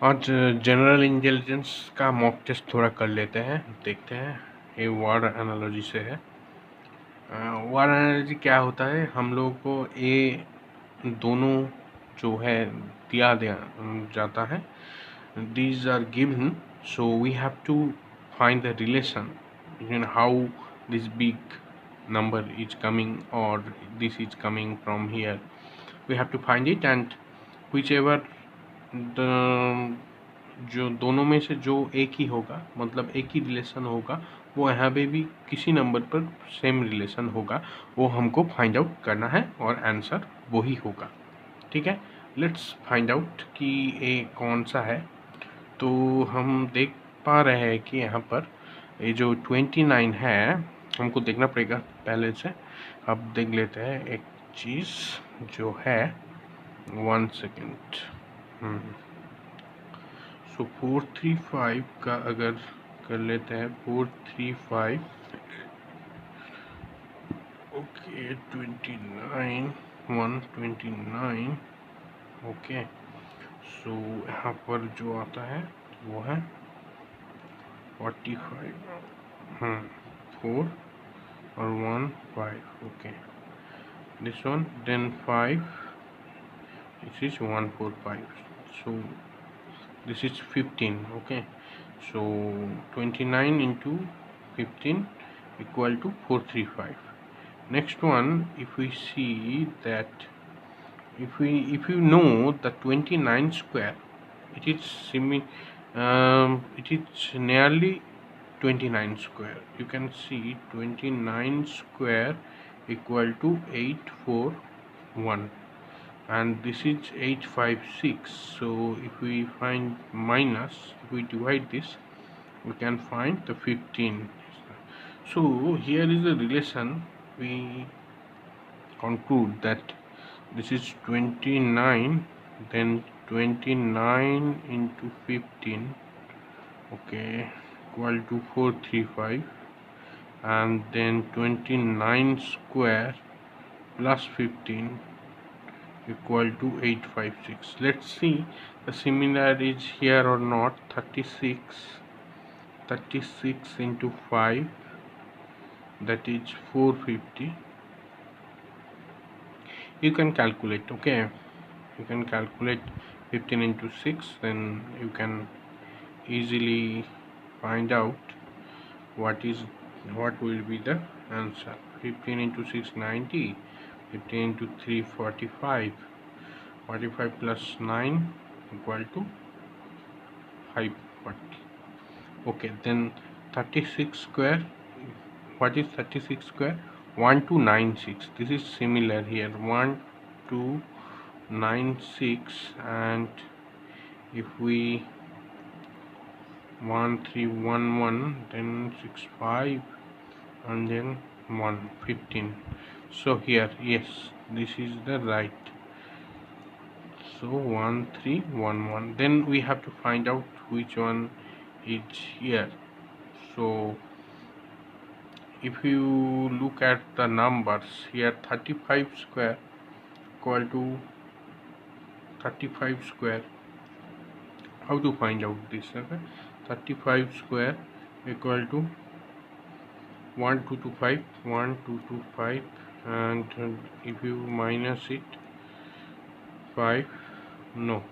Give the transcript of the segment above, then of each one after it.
आज general intelligence का mock test थोड़ा कर लेते हैं, देखते हैं। ये वार एनालॉजी से है। वार एनालॉजी क्या होता है, हम लोगों को ये दोनों जो है दिया जाता है, these are given, so we have to find the relation between how this big number is coming or this is coming from here. We have to find it, and whichever the जो दोनों में से जो एक ही होगा, मतलब एक ही relation होगा, वो यहाँ पे भी किसी नंबर पर सेम रिलेशन होगा, वो हमको फाइंड आउट करना है और आंसर वही होगा। ठीक है, लेट्स फाइंड आउट कि ये कौन सा है। तो हम देख पा रहे हैं कि यहाँ पर ये जो 29 है, हमको देखना पड़ेगा पहले से। अब देख लेते हैं एक चीज़ जो है, 1 सेकेंड। सो 435 का अगर कर लेते हैं, 435, ओके, 29, 129, ओके। सो यहाँ पर जो आता है वो है 45, 4 और 1 5, okay. This one, then 5, this is 145, so this is 15, okay। So 29 into 15 equal to 435. Next one, if we see that, if you know the 29 square, it is it is nearly 29 square. You can see 29 square equal to 841, and this is 856. So if we find minus, if we divide this, we can find the 15. So here is the relation. We conclude that this is 29, then 29 into 15, okay, equal to 435, and then 29 square plus 15 equal to 856. Let's see the similar is here or not. 36 into 5, that is 450. You can calculate, okay, you can calculate 15 into 6, then you can easily find out what will be the answer. 15 into 6, 90. 15 into 3, 45. 45 plus 9 equal to 540. Okay, then 36 square, what is 36 square? 1296. This is similar here, 1296, and if we 1311, then 65, and then 115. So here, yes, this is the right. So 1311, then we have to find out which one is here. So if you look at the numbers here, 35 square equal to 35 square. How to find out this? Okay, 35 square equal to 1225, and if you minus it, 5, no,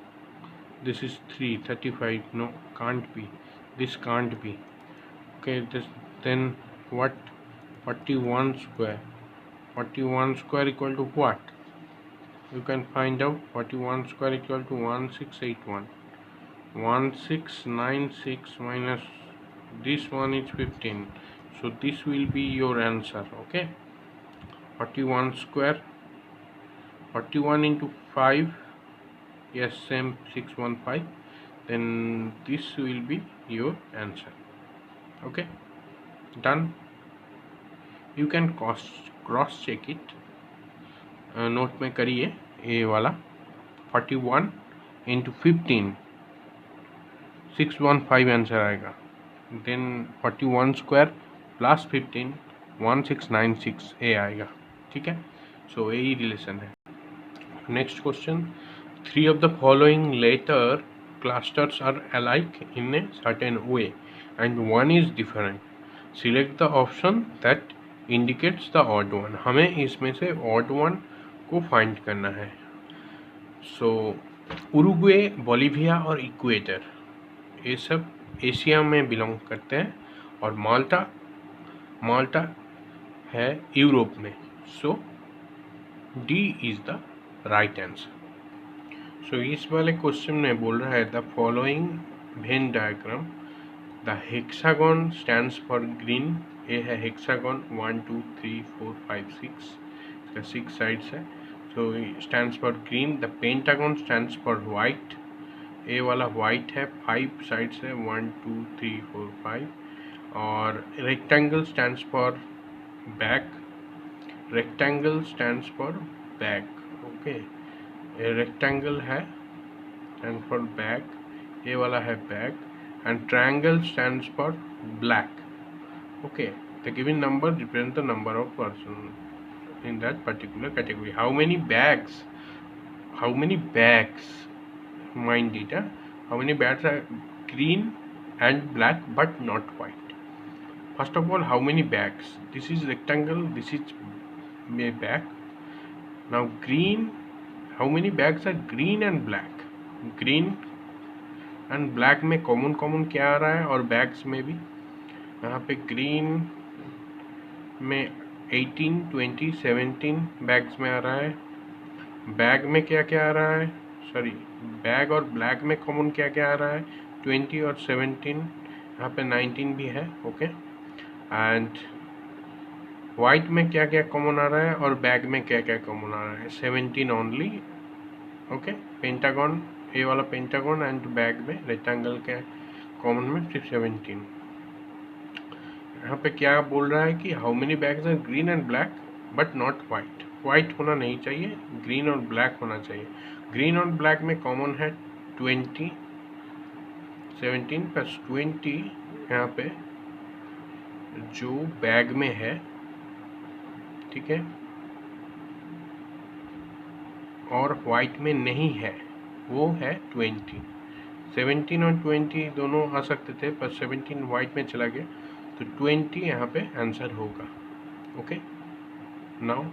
this is 3, 35, no, can't be, this can't be, okay. Then what? 41 square, 41 square equal to what? You can find out. 41 square equal to 1681. 1696 minus this one is 15, so this will be your answer, okay. 41 square, 41 into 5, yes, same, 615, then this will be your answer, okay, done. You can cross check it, note में करिए ये वाला। 41 into 15, 615 answer आएगा। Then 41 square plus 15, 1696 ए आएगा। ठीक है, सो यही relation है। Next question, 3 of the following letter clusters are alike in a certain way and one is different. Select the option that indicates the odd one. हमें इसमें से odd one को find करना है. So उरुग्वे, बोलिविया और equator ये सब Asia में बिलोंग करते हैं और माल्टा है यूरोप में. So D is the right answer. So इस वाले क्वेश्चन में बोल रहा है the following Venn diagram the hexagon stands for green. ये है हेक्सागन 1 2 3 4 5 6, इसका 6 साइड्स है. So stands for green. The pentagon stands for white. A वाला वाइट है, 5 साइड्स है 1 2 3 4 5. और rectangle stands for back. Rectangle stands for back. Okay, rectangle है stand for back. ये वाला है back. And triangle stands for black. Okay, the given number represent the number of person in that particular category. How many bags, mind it, how many bags are green and black but not white? First of all, how many bags? This is rectangle, this is a bag. Now green, how many bags are green and black? Green and black में common क्या आ रहा है और bags में भी यहाँ पे green में 18 20 17 बैग्स में आ रहा है. बैग में क्या क्या आ रहा है, सॉरी बैग और ब्लैक में कॉमन क्या क्या आ रहा है 20 और 17. यहाँ पे 19 भी है. ओके, एंड वाइट में क्या क्या कॉमन आ रहा है और बैग में क्या क्या कॉमन आ रहा है 17 ओनली. ओके, पेंटागन, ये वाला पेंटागन एंड बैग में रेक्टेंगल के कॉमन में सिर्फ 17. यहाँ पे क्या बोल रहा है कि how many bags are green and black but not white. White होना नहीं चाहिए, ग्रीन और ब्लैक होना चाहिए. ग्रीन और ब्लैक में कॉमन है 20. 17 प्लस 20 यहाँ पे जो बैग में है, ठीक है, और वाइट में नहीं है वो है 20. 17 और 20 दोनों आ सकते थे पर 17 वाइट में चला गया तो 20 यहाँ पे आंसर होगा. Okay, now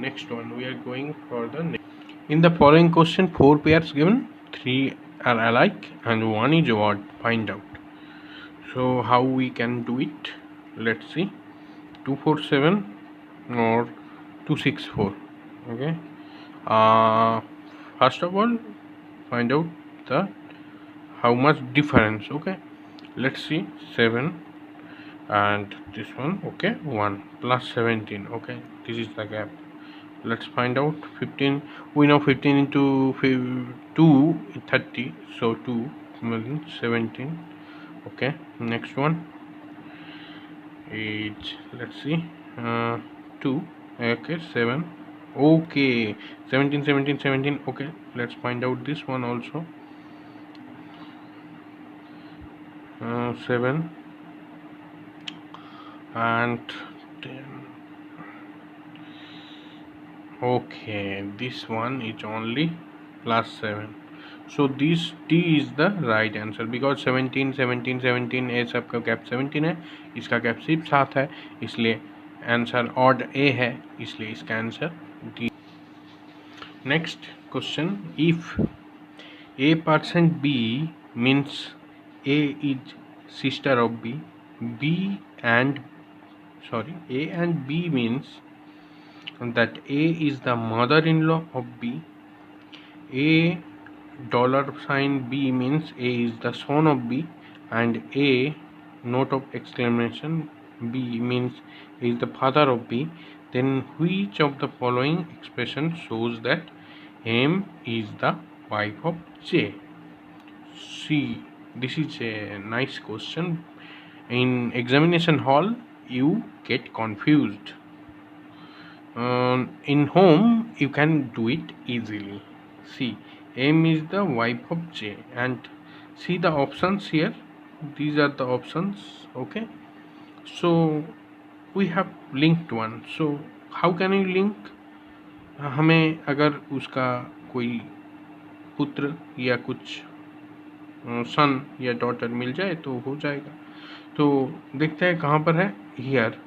next one we are going for the next. In the following question 4 pairs given, 3 are alike and 1 is odd. Find out. So how we can do it, let's see. 2 4 7 और 2 6 4. Okay, first of all find out the how much difference. Okay, let's see. 7 and this one. Okay, 1 plus 17. Okay, this is the gap. Let's find out 15. We know 15 into 2 30, so 2 means 17. Okay, next one is, let's see, 2. Okay, 7. Okay, 17 17 17. Okay, let's find out this one also. 7 and 10. Okay, this one is only plus 7. So this D is the right answer because 17 17 17 ये सब का gap 17 है, इसका gap सिर्फ 7 है, इसलिए answer odd ए है, इसलिए इसका answer D. Next question. If A% B means A is sister of B. A and B means that A is the mother-in-law of B. A $sign B means A is the son of B, and A note of exclamation B means A is the father of B. Then which of the following expression shows that M is the wife of J? See, this is a nice question. In examination hall you get confused. In home you can do it easily. See, M is the wife of J, and see the options here. These are the options. Okay, so we have linked one. So how can you link? हमें अगर उसका कोई पुत्र या कुछ सन या daughter मिल जाए तो हो जाएगा। तो देखते हैं कहाँ पर है। Here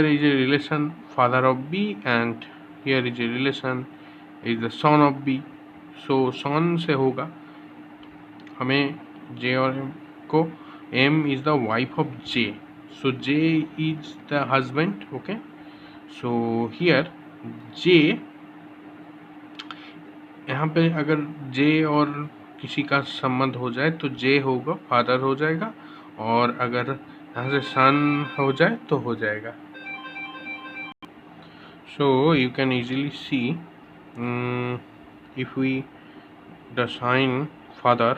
is A relation father of B and here is A relation is the son of B. So son से होगा हमें जे और एम को। M is the wife of J, so J is the husband. Okay, so here J, यहाँ पे अगर जे और किसी का संबंध हो जाए तो जे होगा फादर हो जाएगा, और अगर यहाँ से सन हो जाए तो हो जाएगा। So you can easily C if we the sign father,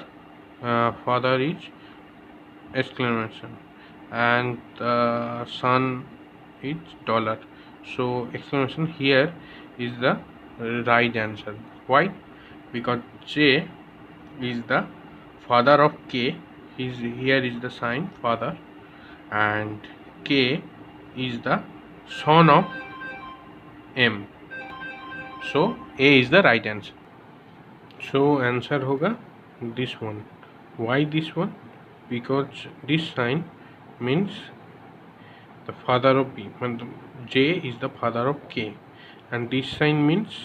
father is exclamation and the son is dollar, so exclamation here is the right answer. Why? Because J is the father of K, here is the sign father, and K is the son of M, so A is the right answer. So answer होगा this one. Why this one? Because this sign means the father of B, J is the father of K, and this sign means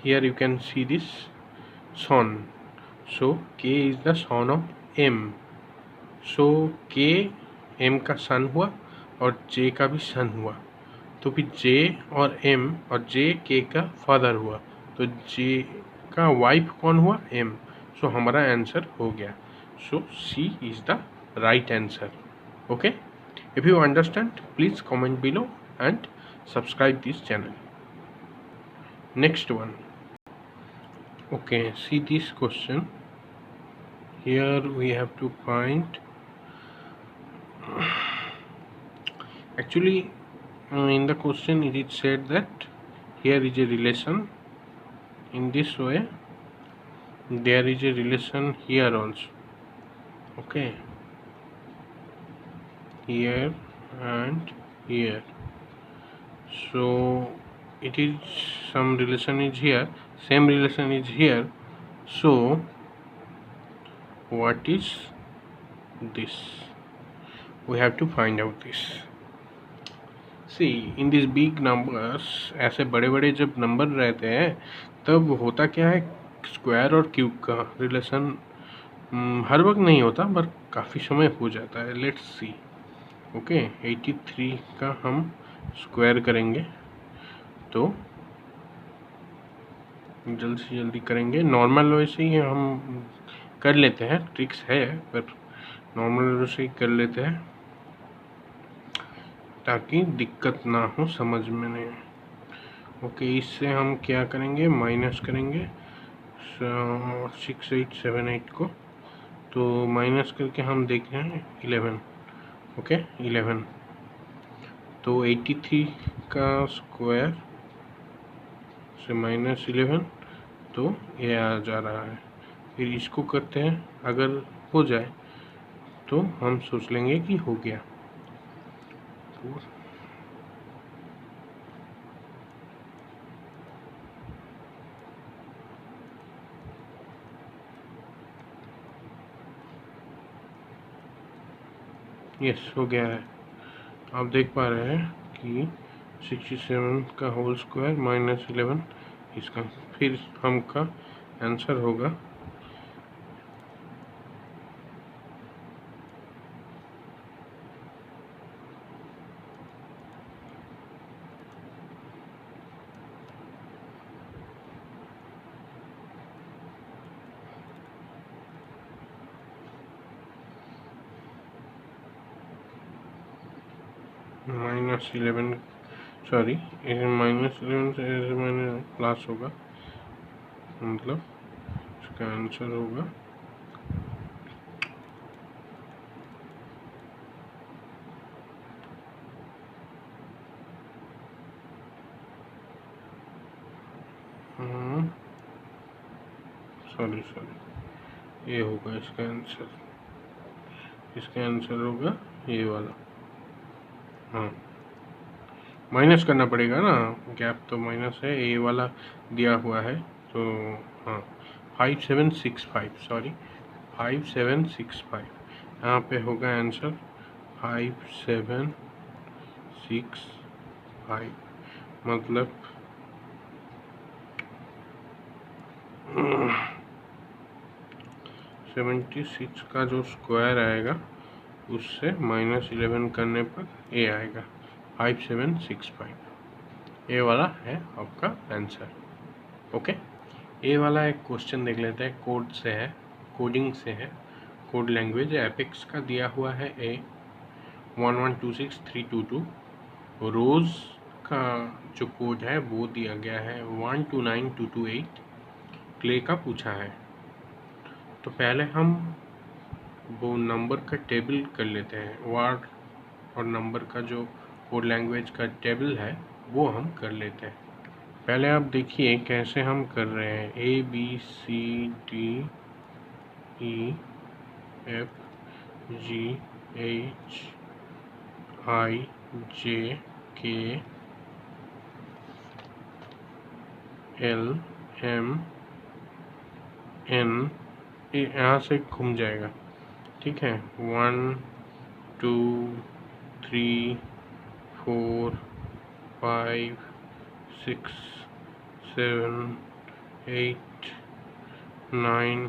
here you can see this son, so K is the son of M, so K M का सन हुआ और J का भी सन हुआ, तो फिर J और M और J K का फादर हुआ, तो J का वाइफ कौन हुआ? M, सो हमारा आंसर हो गया। So C is the right answer. Okay, if you understand please comment below and subscribe this channel. Next one, okay, see this question. Here we have to find, actually in the question it is said that here is a relation, in this way there is a relation here also. Okay, here and here, so it is some relation is here, same relation is here, so what is this? We have to find out this. See, in these big numbers, ऐसे बड़े बड़े जब number रहते हैं तब होता क्या है, स्क्वायर और क्यूब का रिलेशन हर वक्त नहीं होता पर काफ़ी समय हो जाता है। Let's C. ओके, 83 का हम स्क्वायर करेंगे तो जल्दी से जल्दी करेंगे। नॉर्मल वैसे ही हम कर लेते हैं, ट्रिक्स है पर नॉर्मल वैसे ही कर लेते हैं ताकि दिक्कत ना हो समझ में नहीं। ओके, इससे हम क्या करेंगे, माइनस करेंगे 6 8 7 8 को, तो माइनस करके हम देख रहे हैं 11। ओके, 11, तो 83 का स्क्वायर से माइनस 11, तो ये आ जा रहा है। फिर इसको करते हैं, अगर हो जाए तो हम सोच लेंगे कि हो गया। यस, हो गया है। आप देख पा रहे हैं कि 67 का होल स्क्वायर माइनस 11 इसका, फिर हम का आंसर होगा -11, सॉरी -11 से मैंने प्लस होगा, मतलब इसका आंसर होगा सॉरी ये होगा इसका आंसर, होगा ये वाला। हाँ, माइनस करना पड़ेगा ना, गैप तो माइनस है, ये वाला दिया हुआ है, तो हाँ 5765, सॉरी 5765। यहाँ पे होगा आंसर 5765, मतलब 76 का जो स्क्वायर आएगा उससे -11 करने पर ए आएगा 5765। ए वाला है आपका आंसर। ओके, ए वाला एक क्वेश्चन देख लेते हैं, कोड से है, कोडिंग से है, कोड लैंग्वेज एपेक्स का दिया हुआ है ए 1126322। रोज का जो कोड है वो दिया गया है 129228। क्ले का पूछा है, तो पहले हम वो नंबर का टेबल कर लेते हैं, वार और नंबर का जो कोड लैंग्वेज का टेबल है वो हम कर लेते हैं। पहले आप देखिए कैसे हम कर रहे हैं, ABCDEFGHIJKLMN, यहाँ से घूम जाएगा, ठीक है। 1 2 3 4 5 6 7 8 9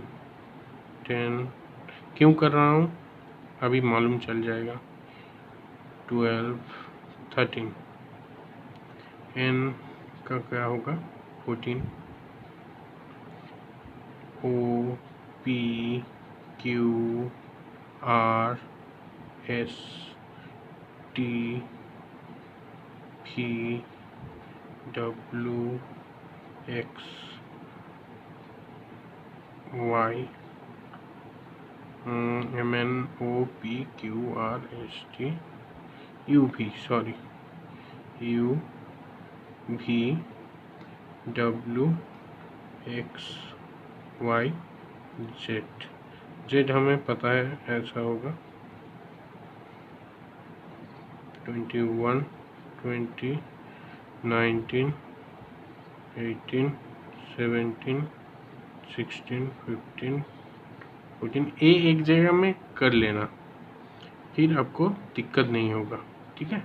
10। क्यों कर रहा हूँ अभी मालूम चल जाएगा। 12 13। N का क्या होगा 14। O P Q R S T P W X Y M N O P Q R S T U V W X Y Z। Z हमें पता है ऐसा होगा 21 20 19 18 17 16 15 14। ए एक जगह में कर लेना, फिर आपको दिक्कत नहीं होगा, ठीक है।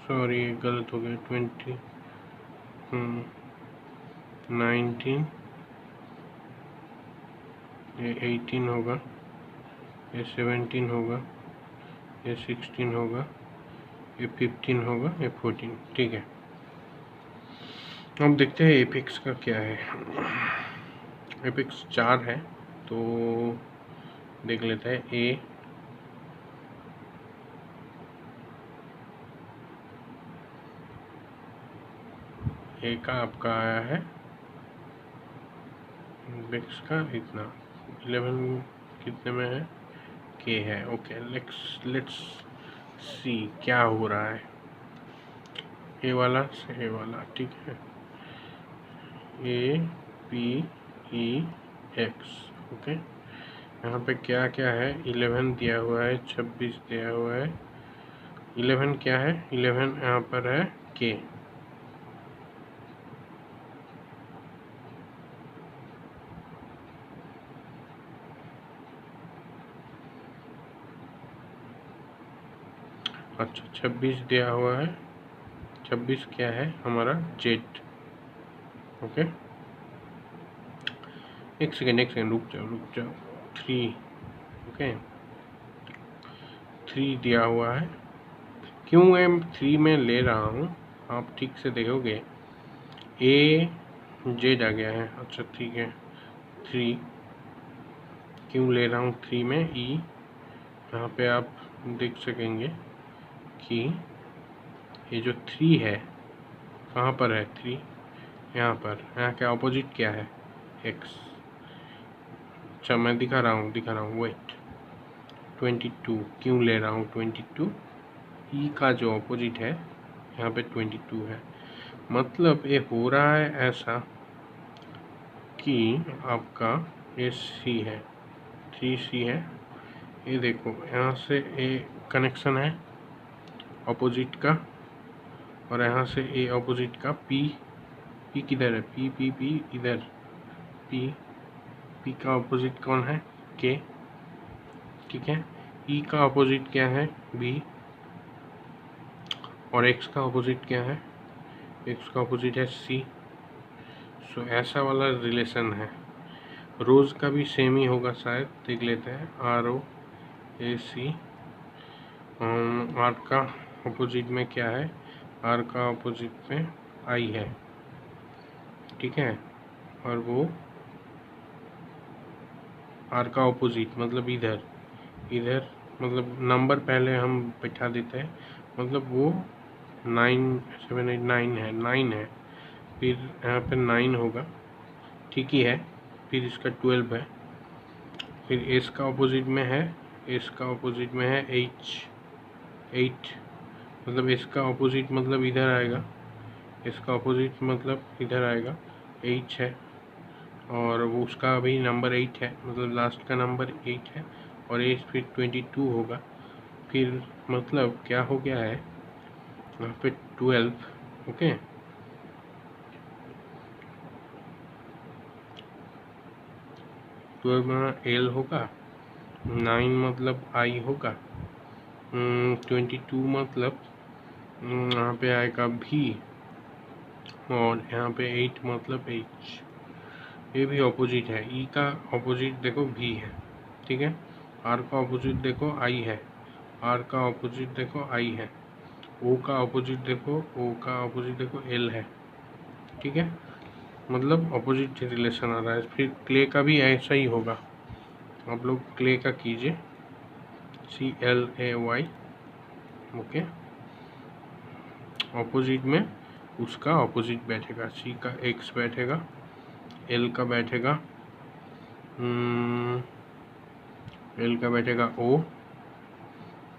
सॉरी गलत हो गया। 20 19, ये 18 होगा, ये 17 होगा, ये 16 होगा, ये 15 होगा, ये 14, ठीक है। अब देखते हैं एपेक्स का क्या है। एपेक्स 4 है, तो देख लेते हैं। ए का आपका आया है एपेक्स का इतना 11 कितने में है, के है। ओके, लेट्स सी क्या हो रहा है। ए वाला से ए वाला, ठीक है। APEX, okay. यहाँ पे क्या क्या है, 11 दिया हुआ है, 26 दिया हुआ है। 11 क्या है, 11 यहाँ पर है के। अच्छा, 26 दिया हुआ है, 26 क्या है हमारा जेड। ओके, एक सेकेंड रुक जाओ 3, ओके। 3 दिया हुआ है, क्यों मैं 3 में ले रहा हूँ आप ठीक से देखोगे, ए जेड आ गया है। अच्छा ठीक है, 3 क्यों ले रहा हूँ 3 में, ई यहाँ पे आप देख सकेंगे कि ये जो 3 है कहाँ पर है, 3 यहाँ पर, यहाँ के ऑपोजिट क्या है, x। अच्छा मैं दिखा रहा हूँ वेट। 22 क्यों ले रहा हूँ 22, ई का जो ऑपोजिट है यहाँ पे 22 है। मतलब ये हो रहा है ऐसा कि आपका ये सी है, 3C है। ये देखो यहाँ से ए कनेक्शन है ऑपोजिट का, और यहाँ से ए ऑपोजिट का पी किधर है, पी इधर, पी का ऑपोजिट कौन है, के, ठीक है। ई का ऑपोजिट क्या है, बी, और एक्स का ऑपोजिट क्या है, एक्स का ऑपोजिट है सी। सो ऐसा वाला रिलेशन है। रोज का भी सेम ही होगा शायद, देख लेते हैं। ROAC, आर का ऑपोजिट में क्या है, आर का ऑपोजिट में आई है, ठीक है। और वो आर का ऑपोजिट मतलब इधर मतलब नंबर पहले हम बैठा देते हैं, मतलब वो 9 7 8 9 है, 9 है, फिर यहाँ पे 9 होगा, ठीक ही है। फिर इसका 12 है, फिर एस का ऑपोजिट में है, एस का ऑपोजिट में है 8 मतलब इसका ऑपोजिट मतलब इधर आएगा, इसका ऑपोजिट मतलब इधर आएगा, 8 है, और वो उसका अभी नंबर 8 है, मतलब लास्ट का नंबर 8 है, और एज फिर 22 होगा। फिर मतलब क्या हो गया है यहाँ पे 12, ओके। 12 में एल होगा, 9 मतलब आई होगा, 22 मतलब यहाँ पे आएगा भी, और यहाँ पे 8 मतलब एच। ये भी ऑपोजिट है, ई का ऑपोजिट देखो भी है, ठीक है। आर का ऑपोजिट देखो आई है, आर का ऑपोजिट देखो आई है, ओ का ऑपोजिट देखो, ओ का ऑपोजिट देखो एल है, ठीक है। मतलब ऑपोजिट रिलेशन आ रहा है। फिर क्ले का भी ऐसा ही होगा, आप लोग क्ले का कीजिए, CLAY, ओके। ऑपोजिट में उसका ऑपोजिट बैठेगा, सी का एक्स बैठेगा, एल का बैठेगा एल का बैठेगा ओ,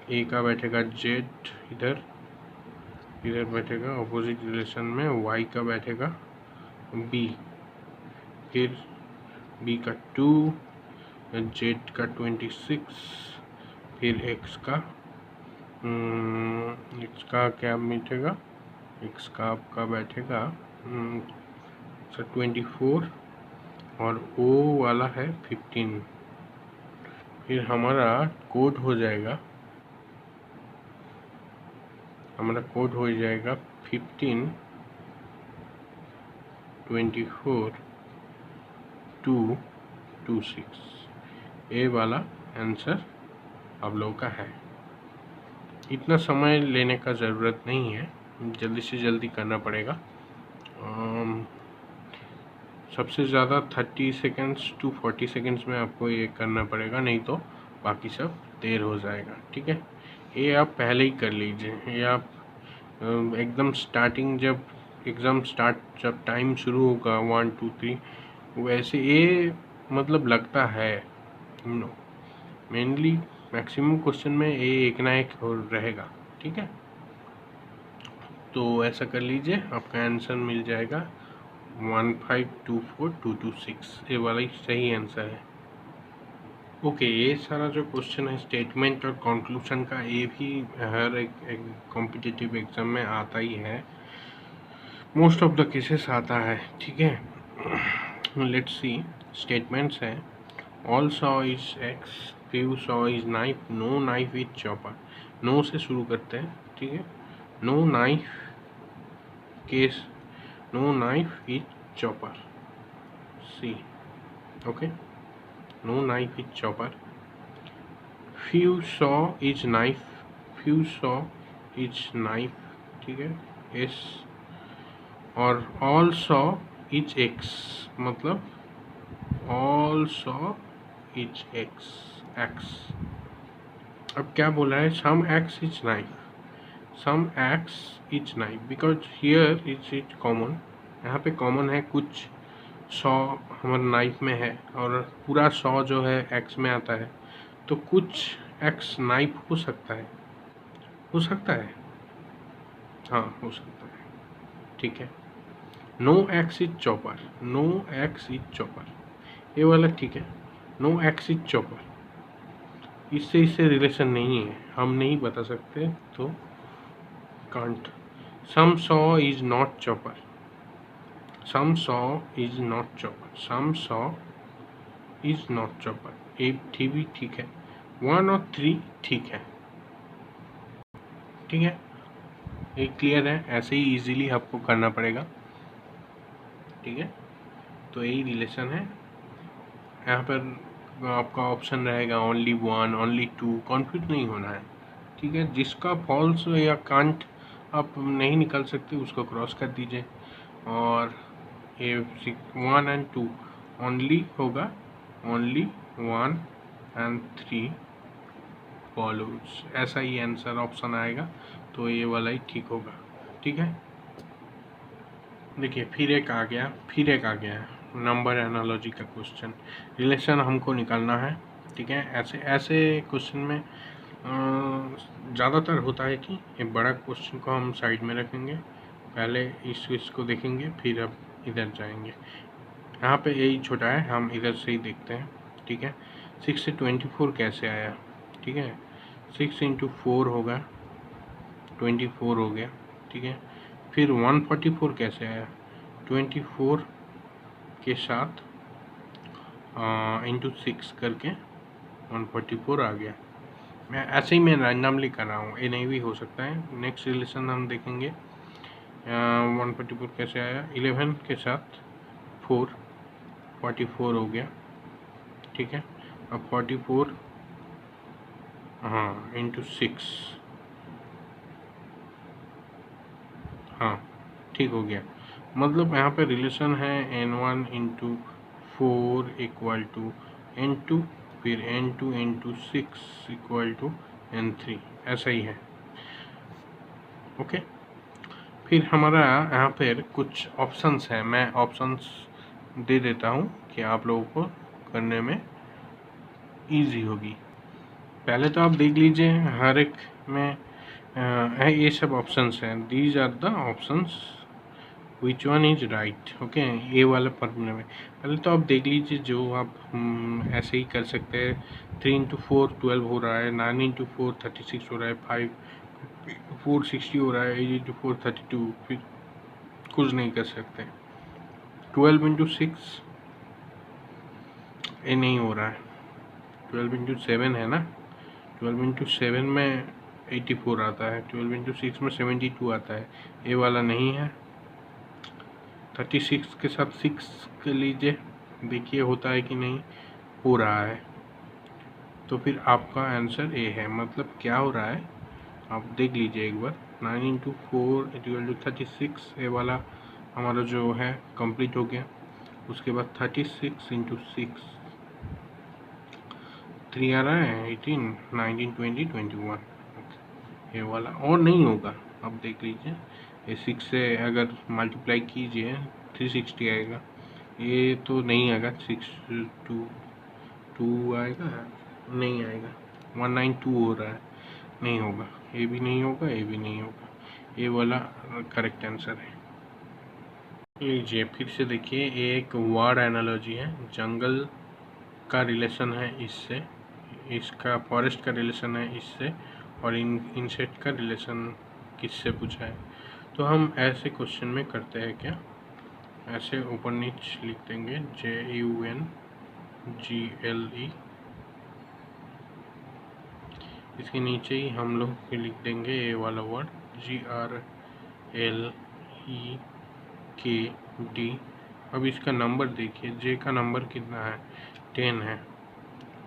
ए का बैठेगा जेड, इधर बैठेगा ऑपोजिट रिलेशन में, वाई का बैठेगा बी, फिर बी का 2, जेड का 26, फिर एक्स का क्या बैठेगा, एक्स का आपका बैठेगा 24, और ओ वाला है 15। फिर हमारा कोड हो जाएगा 15, 24, 2, 26। ए वाला आंसर आप लोगों का है। इतना समय लेने का ज़रूरत नहीं है, जल्दी से जल्दी करना पड़ेगा। सबसे ज़्यादा 30 सेकेंड्स टू 40 सेकेंड्स में आपको ये करना पड़ेगा, नहीं तो बाकी सब देर हो जाएगा, ठीक है। ये आप पहले ही कर लीजिए, ये आप एकदम स्टार्टिंग जब एग्ज़ाम स्टार्ट जब टाइम शुरू होगा 1 2 3, वैसे ये मतलब लगता है मेनली मैक्सिमम क्वेश्चन में ये एक ना एक रहेगा, ठीक है। तो ऐसा कर लीजिए, आपका आंसर मिल जाएगा 1524226, ये वाला ही सही आंसर है। ओके, ये सारा जो क्वेश्चन है स्टेटमेंट और कंक्लूजन का, ये भी हर एक कॉम्पिटिटिव एग्जाम में आता ही है, मोस्ट ऑफ द केसेस आता है, ठीक है। लेट्स सी, स्टेटमेंट्स है all saw is x, few saw is knife, no knife with chopper। No से शुरू करते हैं, ठीक है। No knife case, no knife with chopper, see, okay. No knife with chopper. few saw is knife, few saw is knife, ठीक है, S. और all saw is x, मतलब all saw is x। अब क्या बोला है, some x is knife, some x is knife, because here is common, यहाँ पे कॉमन है, कुछ 100 हमारे नाइफ में है और पूरा 100 जो है x में आता है, तो कुछ x नाइफ हो सकता है, हाँ हो सकता है, ठीक है। No x is chopper, no x is chopper, ये वाला ठीक है। नो एक्स इज चॉपर, इससे रिलेशन नहीं है, हम नहीं बता सकते, तो can't. Some saw is not chopper. Some saw is not chopper. Some saw is not chopper. ए भी ठीक है, 1 और 3 ठीक है, ठीक है, ये क्लियर है। ऐसे ही इजीली आपको करना पड़ेगा, ठीक है। तो यही रिलेशन है। यहाँ पर आपका ऑप्शन रहेगा ओनली 1, ओनली 2, कन्फ्यूज नहीं होना है, ठीक है। जिसका फॉल्स या कांट आप नहीं निकाल सकते उसको क्रॉस कर दीजिए, और ये 1 एंड 2 ओनली होगा, ओनली 1 एंड 3 फॉलोज, ऐसा ही आंसर ऑप्शन आएगा। तो ये वाला ही ठीक होगा, ठीक है। देखिए फिर एक आ गया नंबर एनालॉजी का क्वेश्चन। रिलेशन हमको निकालना है, ठीक है। ऐसे क्वेश्चन में ज़्यादातर होता है कि ये बड़ा क्वेश्चन को हम साइड में रखेंगे, पहले इसको देखेंगे, फिर अब इधर जाएंगे। यहाँ पे यही छोटा है, हम इधर से ही देखते हैं, ठीक है। 6 से 24 कैसे आया, ठीक है। 6 × 4 होगा, 24 हो गया, ठीक है। फिर 144 कैसे आया, 24 के साथ इंटू 6 करके 144 आ गया। मैं रैंडमली कर रहा हूँ, ये नहीं भी हो सकता है। नेक्स्ट रिलेशन हम देखेंगे, 144 कैसे आया, 11 के साथ 4, 44 हो गया, ठीक है। अब 44 हाँ इंटू 6, हाँ ठीक हो गया। मतलब यहाँ पे रिलेशन है n1 × 4 = n2, फिर n2 × 6 = n3, ऐसा ही है, ओके। फिर हमारा यहाँ पर कुछ ऑप्शंस हैं, मैं ऑप्शंस दे देता हूँ कि आप लोगों को करने में इजी होगी। पहले तो आप देख लीजिए हर एक में ये सब ऑप्शंस हैं, these are the options which one is right, okay. ये वाला फॉर्मूला में पहले तो आप देख लीजिए, जो आप ऐसे ही कर सकते हैं। 3 × 4 12 हो रहा है, 9 × 4 36 हो रहा है, 5 × 4 60 हो रहा है, 8 × 4 32, फिर कुछ नहीं कर सकते। 12 × 6 ये नहीं हो रहा है, 12 × 7 है ना, 12 × 7 में 84 आता है, 12 × 6 में 72 आता है, ये वाला नहीं है। 36 के साथ 6 कर लीजिए, देखिए होता है कि नहीं, हो रहा है। तो फिर आपका आंसर ए है। मतलब क्या हो रहा है आप देख लीजिए एक बार, 9 × 4 = 36, ये वाला हमारा जो है कंप्लीट हो गया। उसके बाद 36 × 6, 3 आ रहा है, 18, 19, 20, 21, ये वाला और नहीं होगा। अब देख लीजिए, ये 6 से अगर मल्टीप्लाई कीजिए 360 आएगा, ये तो नहीं आएगा। 6 2 आएगा, नहीं आएगा। 192 हो रहा है, नहीं होगा, ये भी नहीं होगा, ये भी नहीं होगा, ये वाला करेक्ट आंसर है। लीजिए फिर से देखिए, एक वर्ड एनालॉजी है, जंगल का रिलेशन है इससे, इसका फॉरेस्ट का रिलेशन है इससे, और इंसेक्ट का रिलेशन किससे पूछा है। तो हम ऐसे क्वेश्चन में करते हैं क्या, ऐसे ऊपर नीचे लिख देंगे JUNGLE, इसके नीचे ही हम लोग लिख देंगे ये वाला वर्ड GRLEKD। अब इसका नंबर देखिए, J का नंबर कितना है, 10 है,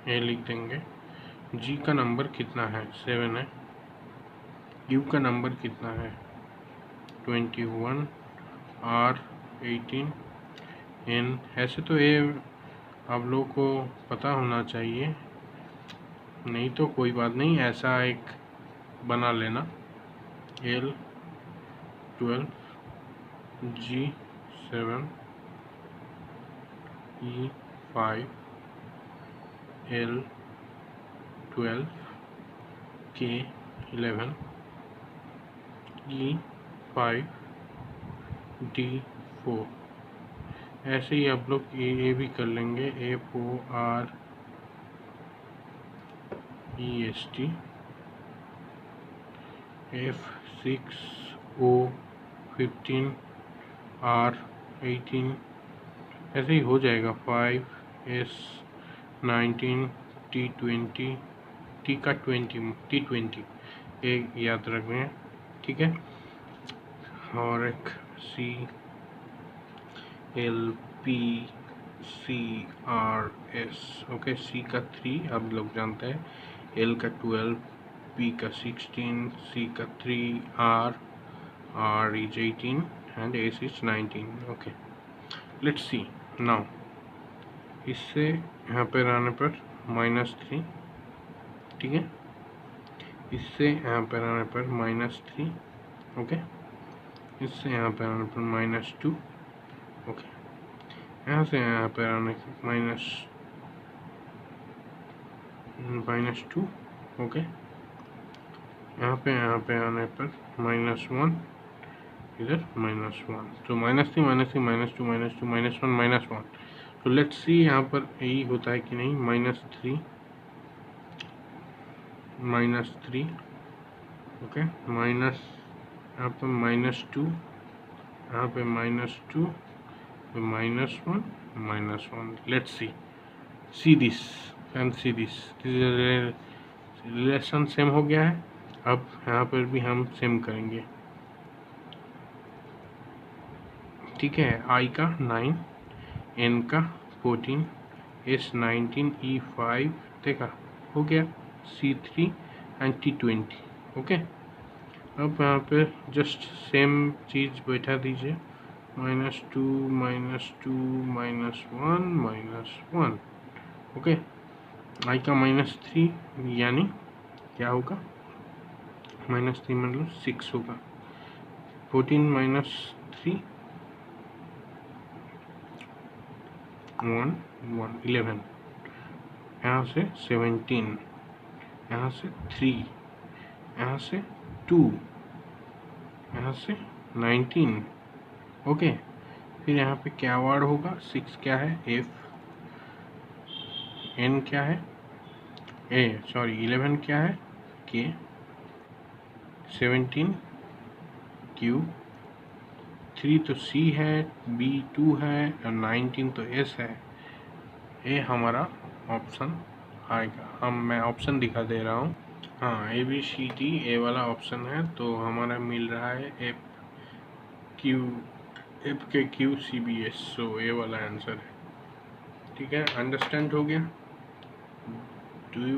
ये लिख देंगे। G का नंबर कितना है, 7 है। U का नंबर कितना है, 21, R 18, N। ऐसे तो ये आप लोगों को पता होना चाहिए, नहीं तो कोई बात नहीं, ऐसा एक बना लेना, L 12, G 7, E 5, L 12, K 11, E 5, D 4। ऐसे ही आप लोग ये भी कर लेंगे, FOREST, F6OE 15 R 18 ऐसे ही हो जाएगा। 5 S 19 T 20 T का 20 एक याद रखना, ठीक है। और एक C L P C R S, okay. C का 3 आप लोग जानते हैं, L का 12, P का 16, C का 3, R is 18 and S is 19, okay. Let's see now, इससे यहाँ पर आने पर -3, ठीक है। इससे यहाँ पर आने पर -3, ओके। इससे यहाँ पर आने पर -2, ओके। यहाँ से यहाँ पर आने पर -2, ओके। यहाँ पे आने पर -1, इधर -1, तो -3 -3 -2 -2 -1 -1। तो लेट्स सी यहाँ पर यही होता है कि नहीं। -3 ओके, माइनस यहाँ पर -2, यहाँ पे -2, -1 -1। Let's see this and see this relation same हो गया है। अब यहाँ पर भी हम सेम करेंगे, ठीक है। I का 9, N का 14, S 19, E 5, देखा हो गया। C3 and T20, okay. अब यहाँ पे जस्ट सेम चीज़ बैठा दीजिए, -2 -2 -1 -1, ओके। I का -3 यानी क्या होगा, -3 मतलब 6 होगा। 14 -3 1 1 11, यहाँ से 17, यहाँ से 3, यहाँ से 2, यहाँ से 19, ओके। फिर यहाँ पे क्या वर्ड होगा, 6 क्या है, F, N क्या है, 11 क्या है, K, 17 Q, 3 तो C है, B 2 है, और 19 तो S है। ये हमारा ऑप्शन आएगा। मैं ऑप्शन दिखा दे रहा हूँ। हाँ, ABCD ए वाला ऑप्शन है, तो हमारा मिल रहा है FKQCBS, सो ए वाला आंसर है, ठीक है। अंडरस्टैंड हो गया? Do you